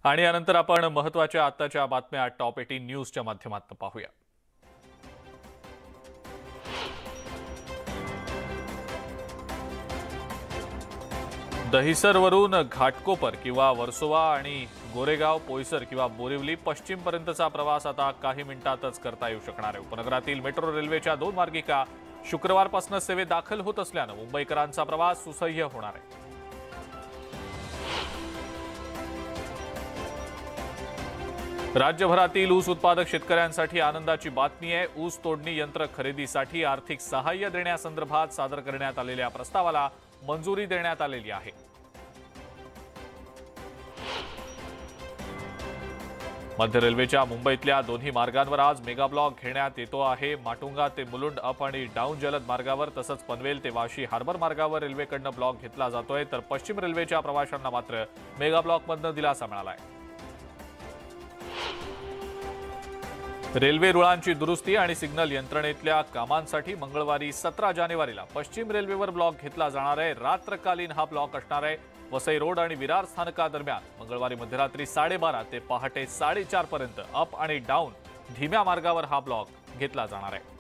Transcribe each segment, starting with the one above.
आणि यानंतर आपण महत्त्वाच्या आताच्या बातम्या टॉप 18 न्यूजच्या माध्यमातून पाहूया। दहिसरवरून घाटकोपर किंवा वर्सोवा आणि गोरेगाव, पोयसर किंवा बोरिवली पश्चिमपर्यंतचा प्रवास आता काही मिनिटातच करता येऊ शकणार आहे। उपनगरातील मेट्रो रेल्वेच्या 2 मार्गिका शुक्रवारपासून सेवेत दाखल होत असल्याने मुंबईकरांचा प्रवास सुसह्य होणार आहे। राज्यभरातील ऊस उत्पादक शेतकऱ्यांसाठी आनंदाची बातमी आहे। ऊस तोडणी यंत्र खरेदीसाठी आर्थिक सहाय्य देण्यासंदर्भात सादर करण्यात आलेल्या प्रस्तावाला मंजुरी देण्यात आलेली आहे। मध्य रेल्वेच्या मुंबईतल्या दोन्ही मार्गांवर आज मेगा ब्लॉक घेण्यात येतो आहे। माटुंगा ते मुलुंड अप आणि डाऊन जलद मार्गावर तसंच पनवेल ते वाशी हार्बर मार्गावर रेल्वेकडून ब्लॉक घेतला जातोय, तर पश्चिम रेल्वेच्या प्रवाशांना मात्र मेगा ब्लॉकमधून दिलासा मिळालाय। रेल्वे रुळांची दुरुस्ती आणि सिग्नल यंत्रणेतल्या कामांसाठी मंगळवारी 17 जानेवारीला पश्चिम रेल्वेवर ब्लॉक घेतला जाणार आहे। रात्रकालीन हा ब्लॉक असणार आहे। वसई रोड आणि विरार स्थानकादरम्यान मंगळवारी मध्यरात्री 12:30 ते पहाटे 4:30 पर्यंत अप आणि डाऊन धीम्या मार्गावर हा ब्लॉक घेतला जाणार आहे।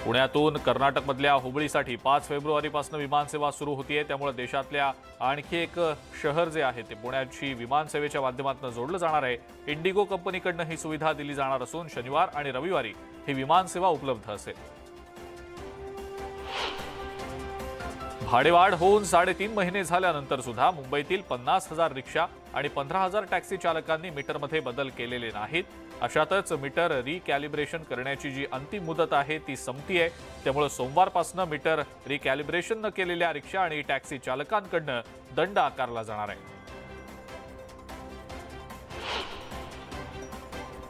पुण्यातून कर्नाटकमधल्या हुबळीसाठी 5 फेब्रुवारीपासून विमानसेवा सुरू होतीये, त्यामुळे देशातल्या आणखी एक शहर जे आहे ते पुण्याची विमानसेवेच्या माध्यमातून जोडलं जाणार आहे। इंडिगो कंपनीकडून ही सुविधा दिली जाणार असून शनिवार आणि रविवारी ही विमानसेवा उपलब्ध असेल। भाडेवाढ होऊन 3.5 महिने झाल्यानंतर सुद्धा मुंबईतील 50,000 रिक्षा आणि 15,000 टॅक्सी चालकांनी मीटरमध्ये बदल केलेले नाहीत। अशातच मीटर रिकॅलिब्रेशन करण्याची जी अंतिम मुदत आहे ती संपतीये, त्यामुळे सोमवारपासून मीटर रिकॅलिब्रेशन न केलेल्या रिक्षा आणि टॅक्सी चालकांकडून दंड आकारला जाणार आहे।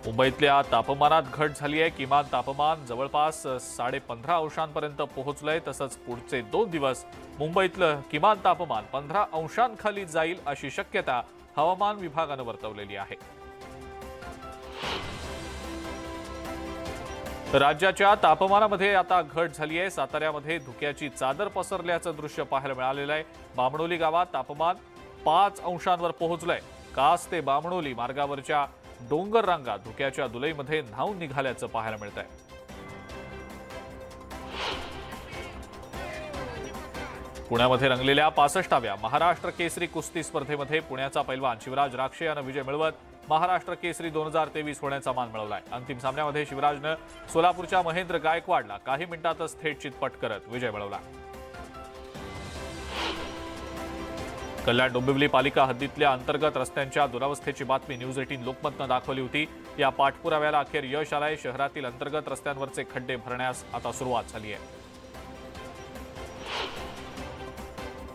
मुंबईतल्या तापमानात घट झाली आहे। किमान तापमान जवळपास 15.5 अंशांपर्यंत पोहोचलंय, तसंच पुढचे 2 दिवस मुंबईतलं किमान तापमान 15 अंशांखाली जाईल अशी शक्यता हवामान विभागानं वर्तवलेली आहे। राज्याच्या तापमानामध्ये आता घट झाली आहे। साताऱ्यामध्ये धुक्याची चादर पसरल्याचं दृश्य पाहायला मिळालेलं आहे। बामणोली गावात तापमान 5 अंशांवर पोहोचलंय। कास ते बामणोली मार्गावरच्या डोंगर रांगा धुक्याच्या दुलईमध्ये न्हाऊन निघाल्याचं पाहायला मिळतंय। पुण्यामध्ये रंगलेल्या 65व्या महाराष्ट्र केसरी कुस्ती स्पर्धेमध्ये पुण्याचा पैलवान शिवराज राक्षे यानं विजय मिळवत महाराष्ट्र केसरी 2023 होण्याचा मान मिळवलाय। अंतिम सामन्यामध्ये शिवराजनं सोलापूरच्या महेंद्र गायकवाडला काही मिनिटातच थेट चितपट करत विजय मिळवला। कल्याण डोंबिवली पालिका हद्दीतल्या अंतर्गत रस्त्यांच्या दुरावस्थेची बातमी न्यूज 18 लोकमतनं दाखवली होती। या पाठपुराव्याला अखेर यश आलंय। शहरातील अंतर्गत रस्त्यांवरचे खड्डे भरण्यास आता सुरुवात झाली आहे।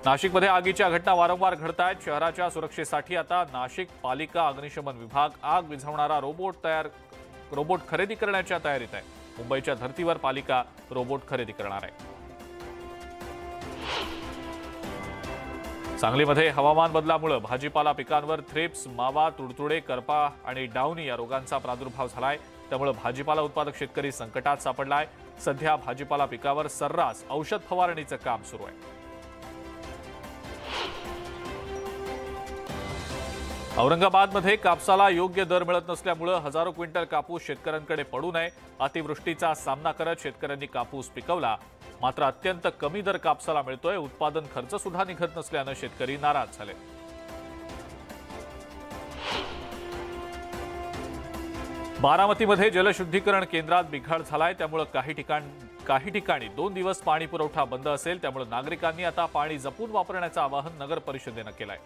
नाशिकमध्ये आगीच्या घटना वारंवार घडत आहेत। शहराच्या सुरक्षेसाठी आता नाशिक पालिका अग्निशमन विभाग आग विझवणारा रोबोट खरेदी करण्याच्या तयारीत आहे। मुंबईच्या धर्तीवर पालिका रोबोट खरेदी करणार आहे। सांगलीमध्ये हवामान बदलामुळे भाजीपाला पिकांवर थ्रिप्स, मावा, तुडतुडे, करपा आणि डाउनी या रोगांचा प्रादुर्भाव झालाय, त्यामुळे भाजीपाला उत्पादक शेतकरी संकटात सापडलाय। सध्या भाजीपाला पिकावर सर्रास औषध फवारणीचं काम सुरू आहे। औरंगाबादमध्ये कापसाला योग्य दर मिळत नसल्यामुळे हजारो क्विंटल कापूस शेतकऱ्यांकडे पडू नये अतिवृष्टीचा सामना करत शेतकऱ्यांनी कापूस पिकवला, मात्र अत्यंत कमी दर कापसाला मिळतोय। उत्पादन खर्च सुद्धा निघत नसल्याने शेतकरी नाराज झाले। बारामतीमध्ये जलशुद्धीकरण केंद्रात बिघाड झालाय, त्यामुळे काही ठिकाणी 2 दिवस पाणी पुरवठा बंद असेल, त्यामुळे नागरिकांनी आता पाणी जपून वापरण्याचं आवाहन नगर परिषदेनं केलंय।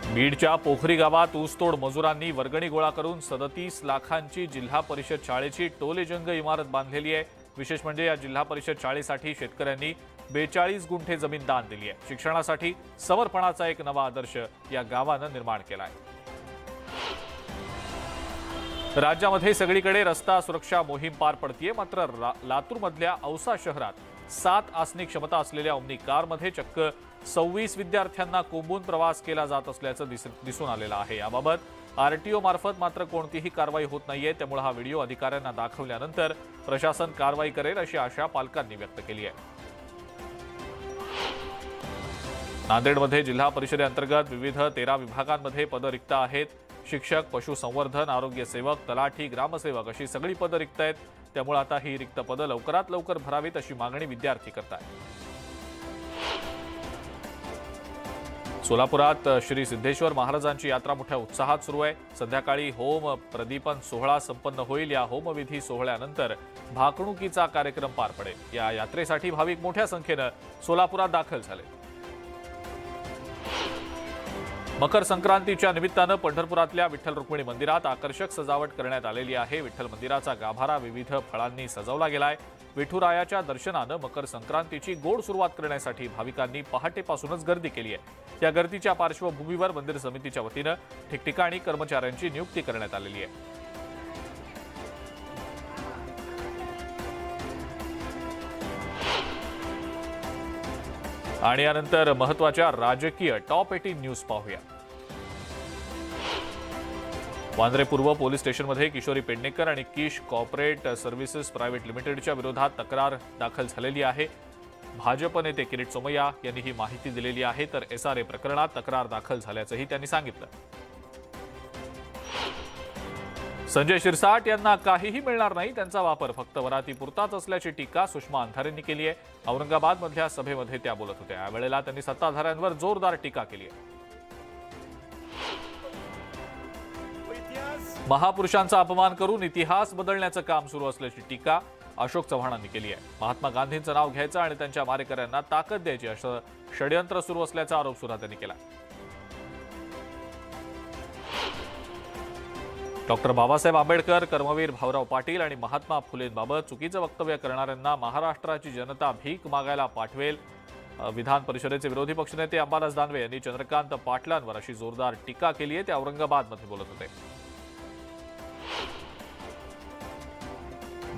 बीडच्या पोखरी गावात ऊसतोड मजुरांनी वर्गणी गोळा करून 37 लाखांची जिल्हा परिषद शाळेची टोलेजंग इमारत बांधलेली आहे। विशेष म्हणजे या जिल्हा परिषद शाळेसाठी शेतकऱ्यांनी 42 गुंठे जमीन दान दिली आहे। शिक्षणासाठी समर्पणाचा एक नवा आदर्श या गावानं निर्माण केलाय। राज्यामध्ये सगळीकडे रस्ता सुरक्षा मोहीम पार पडतीये, मात्र लातूरमधल्या औसा शहरात 7 आसनी क्षमता असलेल्या ओमनी कारमध्ये चक्क 26 विद्यार्थ्यांना कोंबून प्रवास केला जात असल्याचं दिसून आलेलं आहे। याबाबत आरटीओ मार्फत मात्र कोणतीही कारवाई होत नाहीये, त्यामुळे हा व्हिडिओ अधिकाऱ्यांना दाखवल्यानंतर प्रशासन कारवाई करेल अशी आशा पालकांनी व्यक्त केली आहे। नांदेडमध्ये जिल्हा परिषदेअंतर्गत विविध 13 विभागांमध्ये पदं रिक्त आहेत. शिक्षक, पशुसंवर्धन, आरोग्य सेवक, तलाठी, ग्रामसेवक अशी सगळी पदं रिक्त आहेत. त्यामुळे आता ही रिक्त पदं लवकरात लवकर भरावीत अशी मागणी विद्यार्थी करतात. सोलापुरात श्री सिद्धेश्वर महाराजांची यात्रा मोठ्या उत्साहात सुरू आहे. संध्याकाळी होम प्रदीपन सोहळा संपन्न होईल. या होमविधी सोहळ्यानंतर भाकणुकीचा कार्यक्रम पार पडेल. या यात्रेसाठी भाविक मोठ्या संख्येनं सोलापुरात दाखल झाले. मकर संक्रांतीच्या निमित्तानं पंढरपुरातल्या विठ्ठल रुक्मिणी मंदिरात आकर्षक सजावट करण्यात आलेली आहे. विठ्ठल मंदिराचा गाभारा विविध फळांनी सजवला गेलाय. विठुरायाच्या दर्शनानं मकर संक्रांतीची गोड सुरुवात करण्यासाठी भाविकांनी पहाटेपासूनच गर्दी केली आहे. या गर्दीच्या पार्श्वभूमीवर मंदिर समितीच्या वतीनं ठिकठिकाणी कर्मचाऱ्यांची नियुक्ती करण्यात आलेली आहे. आणि यानंतर महत्त्वाच्या राजकीय टॉप 18 न्यूज पाहूया. वांद्रे पूर्व पोलीस स्टेशनमध्ये किशोरी पेडणेकर आणि किश कॉर्पोरेट सर्व्हिसेस प्रायव्हेट लिमिटेडच्या विरोधात तक्रार दाखल झालेली आहे. भाजप नेते किरीट सोमय्या यांनी ही माहिती दिलेली आहे. तर SRA प्रकरणात तक्रार दाखल झाल्याचंही त्यांनी सांगितलं. संजय शिरसाट यांना काहीही मिळणार नाही, त्यांचा वापर फक्त वरातीपुरताच असल्याची टीका सुषमा अंधारेंनी केली आहे. औरंगाबादमधल्या सभेमध्ये त्या बोलत होत्या. यावेळेला त्यांनी सत्ताधाऱ्यांवर जोरदार टीका केली आहे. महापुरुषांचा अपमान करून इतिहास बदलण्याचं काम सुरू असल्याची टीका अशोक चव्हाणांनी केली आहे. महात्मा गांधींचं नाव घ्यायचं आणि त्यांच्या मारेकऱ्यांना ताकद द्यायची असं षडयंत्र सुरू असल्याचा आरोप सुद्धा त्यांनी केला. डॉक्टर बाबासाहेब आंबेडकर, कर्मवीर भाऊराव पाटील आणि महात्मा फुलेंबाबत चुकीचं वक्तव्य करणाऱ्यांना महाराष्ट्राची जनता भीक मागायला पाठवेल. विधान परिषदेचे विरोधी पक्षनेते अंबादास दानवे यांनी चंद्रकांत पाटलांवर अशी जोरदार टीका केली आहे. ते औरंगाबादमध्ये बोलत होते.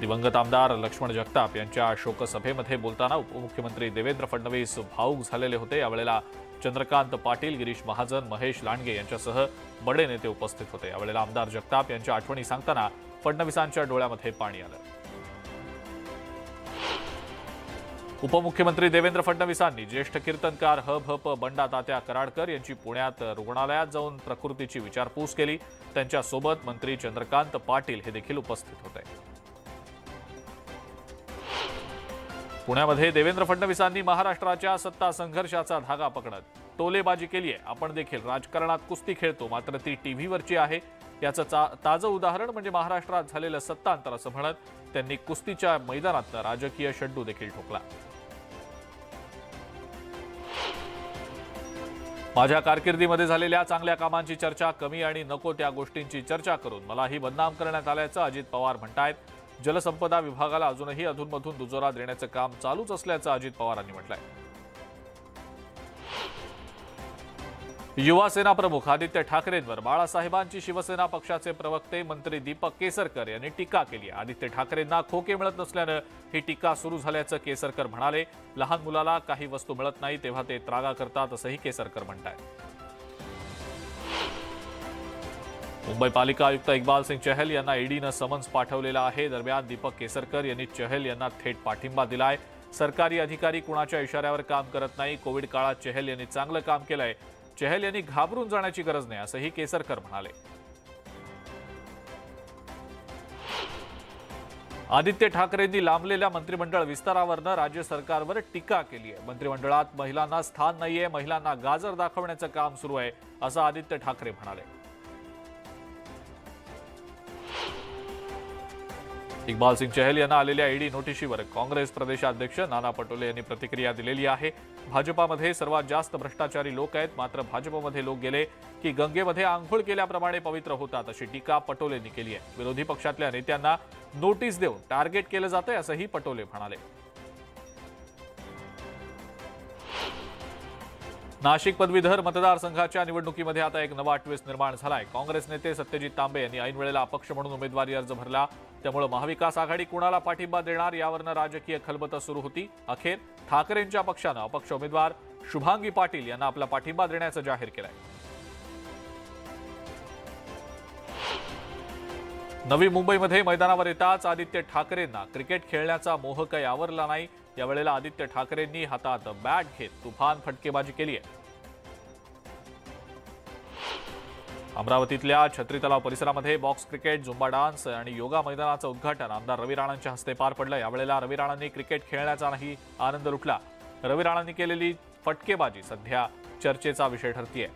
दिवंगत आमदार लक्ष्मण जगताप यांच्या शोकसभेमध्ये बोलताना उपमुख्यमंत्री देवेंद्र फडणवीस भावूक झालेले होते. यावेळेला चंद्रकांत पाटील, गिरीश महाजन, महेश लांडगे यांच्यासह बडे नेते उपस्थित होते. यावेळेला आमदार जगताप यांच्या आठवणी सांगताना फडणवीसांच्या डोळ्यामध्ये पाणी आलं. उपमुख्यमंत्री देवेंद्र फडणवीसांनी ज्येष्ठ कीर्तनकार ह.भ.प. बंडा तात्या कराडकर यांची पुण्यात रुग्णालयात जाऊन प्रकृतीची विचारपूस केली. त्यांच्यासोबत मंत्री चंद्रकांत पाटील हे देखील उपस्थित होते. पुण्यामध्ये देवेंद्र फडणवीसांनी महाराष्ट्राच्या सत्ता संघर्षाचा धागा पकडत टोलेबाजी केली आहे. आपण देखील राजकारणात कुस्ती खेळतो, मात्र ती टीव्हीवरची आहे. याचं ताजं उदाहरण म्हणजे महाराष्ट्रात झालेलं सत्तांतर असं म्हणत त्यांनी कुस्तीच्या मैदानात राजकीय शड्डू देखील ठोकला. माझ्या कारकिर्दीमध्ये झालेल्या चांगल्या कामांची चर्चा कमी आणि नको त्या गोष्टींची चर्चा करून मलाही बदनाम करण्यात आल्याचं अजित पवार म्हणतायत. जलसंपदा विभागाला अजूनही अधूनमधून दुजोरा देण्याचं काम चालूच असल्याचं अजित पवारांनी म्हटलंय. युवा सेना प्रमुख आदित्य ठाकरेंवर बाळासाहेबांची शिवसेना पक्षाचे प्रवक्ते मंत्री दीपक केसरकर यांनी टीका केली. आदित्य ठाकरेंना खोके मिळत नसल्यानं ही टीका सुरू झाल्याचं केसरकर म्हणाले. लहान मुलाला काही वस्तू मिळत नाही तेव्हा ते त्रागा करतात असंही केसरकर म्हणतायत. मुंबई पालिका आयुक्त इक्बाल सिंग चहल यांना ईडीनं समन्स पाठवलेलं आहे. दरम्यान दीपक केसरकर यांनी चहल यांना थेट पाठिंबा दिलाय. सरकारी अधिकारी कुणाच्या इशाऱ्यावर काम करत नाही. कोविड काळात चहल यांनी चांगलं काम केलंय. चहल यांनी घाबरून जाण्याची गरज नाही असंही केसरकर म्हणाले. आदित्य ठाकरेंनी लांबलेल्या मंत्रिमंडळ विस्तारावरनं राज्य सरकारवर टीका केली आहे. मंत्रिमंडळात महिलांना स्थान नाहीये, महिलांना गाजर दाखवण्याचं काम सुरू आहे असं आदित्य ठाकरे म्हणाले. इक्बाल सिंग चहल यांना आलेल्या ईडी नोटिशीवर काँग्रेस प्रदेशाध्यक्ष नाना पटोले यांनी प्रतिक्रिया दिलेली आहे. भाजपामध्ये सर्वात जास्त भ्रष्टाचारी लोक आहेत, मात्र भाजपमध्ये लोक गेले की गंगेमध्ये आंघोळ केल्याप्रमाणे पवित्र होतात अशी टीका पटोलेंनी केली आहे. विरोधी पक्षातल्या नेत्यांना नोटीस देऊन टार्गेट केलं जातंय असंही पटोले म्हणाले. नाशिक पदवीधर मतदारसंघाच्या निवडणुकीमध्ये आता एक नवा ट्विस्ट निर्माण झालाय. काँग्रेस नेते सत्यजित तांबे यांनी ऐन वेळेला अपक्ष म्हणून उमेदवारी अर्ज भरला. त्यामुळे महाविकास आघाडी कुणाला पाठिंबा देणार यावरनं राजकीय खलबतं सुरू होती. अखेर ठाकरेंच्या पक्षानं अपक्ष उमेदवार शुभांगी पाटील यांना आपला पाठिंबा देण्याचं जाहीर केलंय. नवी मुंबईमध्ये मैदानावर येताच आदित्य ठाकरेंना क्रिकेट खेळण्याचा मोह काही आवरला नाही. यावेळेला आदित्य ठाकरेंनी हातात बॅट घेत तुफान फटकेबाजी केली आहे. अमरावतीतल्या छत्री तलाव परिसरामध्ये बॉक्स क्रिकेट, झुंबा डान्स आणि योगा मैदानाचं उद्घाटन आमदार रवी राणांच्या हस्ते पार पडलं। यावेळेला रवी राणांनी क्रिकेट खेळण्याचाही आनंद लुटला। रवी राणांनी केलेली फटकेबाजी सध्या चर्चेचा विषय ठरतीये।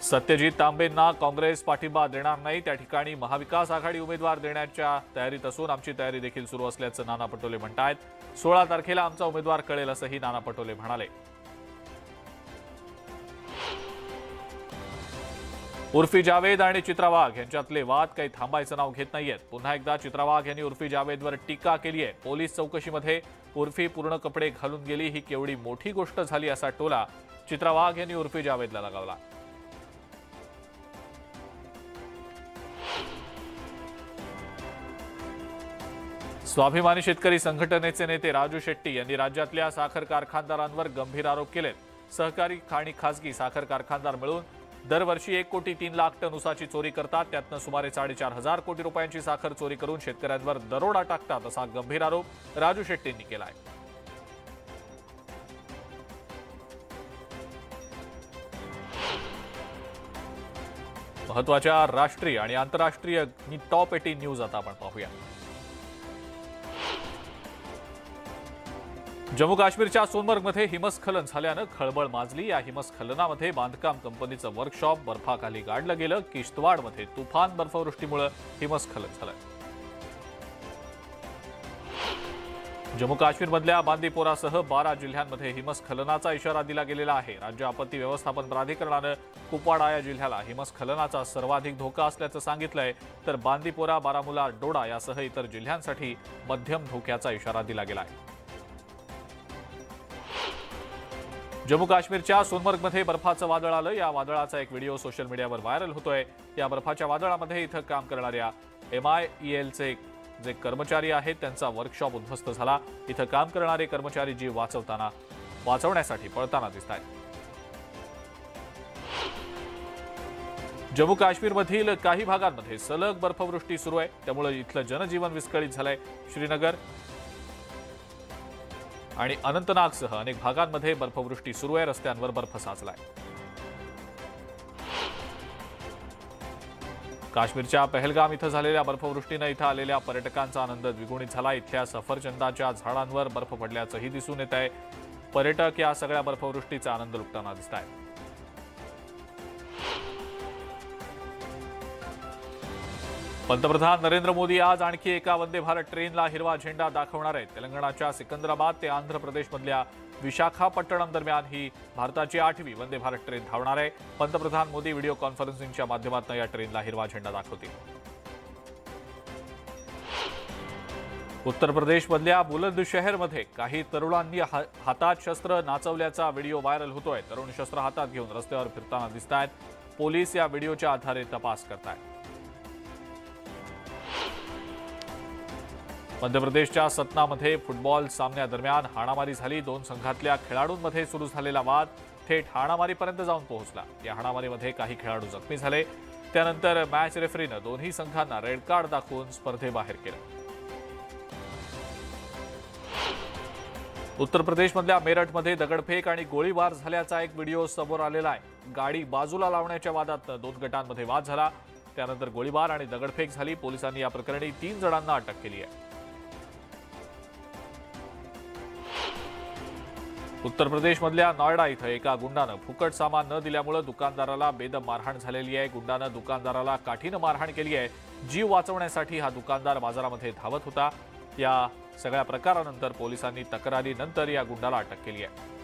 सत्यजित तांबेंना काँग्रेस पाठिंबा देणार नाही, त्या ठिकाणी महाविकास आघाडी उमेदवार देण्याच्या तयारीत असून आमची तयारी देखील सुरू असल्याचं नाना पटोले म्हणतायत। 16 तारखेला आमचा उमेदवार कळेल असंही नाना पटोले म्हणाले। उर्फी जावेद आणि चित्रा वाघ यांच्यातले वाद काही थांबायचं नाव घेत नाहीयेत। पुन्हा एकदा चित्रा वाघ यांनी उर्फी जावेदवर टीका केली आहे। पोलीस चौकशीमध्ये उर्फी पूर्ण कपडे घालून गेली ही केवढी मोठी गोष्ट झाली असा टोला चित्रा वाघ यांनी उर्फी जावेदला लगावला। स्वाभिमानी शेतकरी संघटनेचे नेते राजू शेट्टी यांनी राज्यातल्या साखर कारखानदारांवर गंभीर आरोप केले। सहकारी आणि खासगी साखर कारखानदार मिळून दरवर्षी 1 कोटी 3 लाख टन ऊसाची चोरी करतात। त्यातनं सुमारे 4.5 कोटी रुपयांची साखर चोरी करून शेतकऱ्यांवर दरोडा टाकतात असा गंभीर आरोप राजू शेट्टींनी केला आहे। महत्त्वाच्या राष्ट्रीय आणि आंतरराष्ट्रीय टॉप 18 न्यूज आता आपण पाहूया। जम्मू काश्मीरच्या सोनमर्गमध्ये हिमस्खलन झाल्यानं खळबळ माजली। या हिमस्खलनामध्ये बांधकाम कंपनीचं वर्कशॉप बर्फाखाली गाडलं गेलं। किश्तवाडमध्ये तुफान बर्फवृष्टीमुळे हिमस्खलन झालं। जम्मू काश्मीरमधल्या बांदीपोरासह 12 जिल्ह्यांमध्ये हिमस्खलनाचा इशारा दिला गेलेला आहे। राज्य आपत्ती व्यवस्थापन प्राधिकरणानं कुपवाडा या जिल्ह्याला हिमस्खलनाचा सर्वाधिक धोका असल्याचं सांगितलंय, तर बांदीपोरा, बारामुला, डोडा यासह इतर जिल्ह्यांसाठी मध्यम धोक्याचा इशारा दिला गेला आहे। जम्मू काश्मीरच्या सोनमर्गमध्ये बर्फाचं वादळ आलं। या वादळाचा एक व्हिडिओ सोशल मीडियावर व्हायरल होतोय। या बर्फाच्या वादळामध्ये इथं काम करणाऱ्या MIELचे जे कर्मचारी आहेत त्यांचा वर्कशॉप उद्ध्वस्त झाला। इथं काम करणारे कर्मचारी जीव वाचवण्यासाठी पळताना दिसतात। जम्मू काश्मीरमधील काही भागांमध्ये सलग बर्फवृष्टी सुरू आहे, त्यामुळे इथलं जनजीवन विस्कळीत झालंय। श्रीनगर आणि अनंतनागसह अनेक भागांमध्ये बर्फवृष्टी सुरू आहे। रस्त्यांवर बर्फ साचलाय। काश्मीरच्या पहलगाम इथं झालेल्या बर्फवृष्टीनं इथं आलेल्या पर्यटकांचा आनंद द्विगुणित झाला। इथल्या सफरचंदाच्या झाडांवर बर्फ पडल्याचंही दिसून येत आहे। पर्यटक या सगळ्या बर्फवृष्टीचा आनंद लुटताना दिसत आहेत। पंतप्रधान नरेंद्र मोदी आज आणखी एका वंदे भारत ट्रेनला हिरवा झेंडा दाखवणार आहेत। तेलंगणाच्या सिकंदराबाद ते आंध्र प्रदेशमधल्या विशाखापट्टणम दरम्यान ही भारताची 8वी वंदे भारत ट्रेन धावणार आहे। पंतप्रधान मोदी व्हिडिओ कॉन्फरन्सिंगच्या माध्यमातून या ट्रेनला हिरवा झेंडा दाखवतील। उत्तर प्रदेशमधल्या बुलंदशहरमध्ये काही तरुणांनी हातात शस्त्र नाचवल्याचा व्हिडिओ व्हायरल होतोय। तरुण शस्त्र हातात घेऊन रस्त्यावर फिरताना दिसत आहेत। पोलीस या व्हिडिओच्या आधारे तपास करतायत। मध्य प्रदेशच्या सतनामध्ये फुटबॉल सामन्यादरम्यान हाणामारी झाली। 2 संघातल्या खेळाडूंमध्ये सुरू झालेला वाद थेट हाणामारीपर्यंत जाऊन पोहोचला। या हाणामारीमध्ये काही खेळाडू जखमी झाले। त्यानंतर मॅच रेफरीनं दोन्ही संघांना रेड कार्ड दाखवून स्पर्धेबाहेर केलं। उत्तर प्रदेशमधल्या मेरठमध्ये दगडफेक आणि गोळीबार झाल्याचा एक व्हिडिओ समोर आलेला आहे। गाडी बाजूला लावण्याच्या वादात 2 गटांमध्ये वाद झाला। त्यानंतर गोळीबार आणि दगडफेक झाली। पोलिसांनी या प्रकरणी 3 जणांना अटक केली आहे। उत्तर प्रदेशमधल्या नॉयडा इथं एका गुंडानं फुकट सामान न दिल्यामुळे दुकानदाराला बेदम मारहाण झालेली आहे। गुंडानं दुकानदाराला काठीनं मारहाण केली आहे। जीव वाचवण्यासाठी हा दुकानदार बाजारामध्ये धावत होता। या सगळ्या प्रकारानंतर पोलिसांनी तक्रारीनंतर या गुंडाला अटक केली आहे।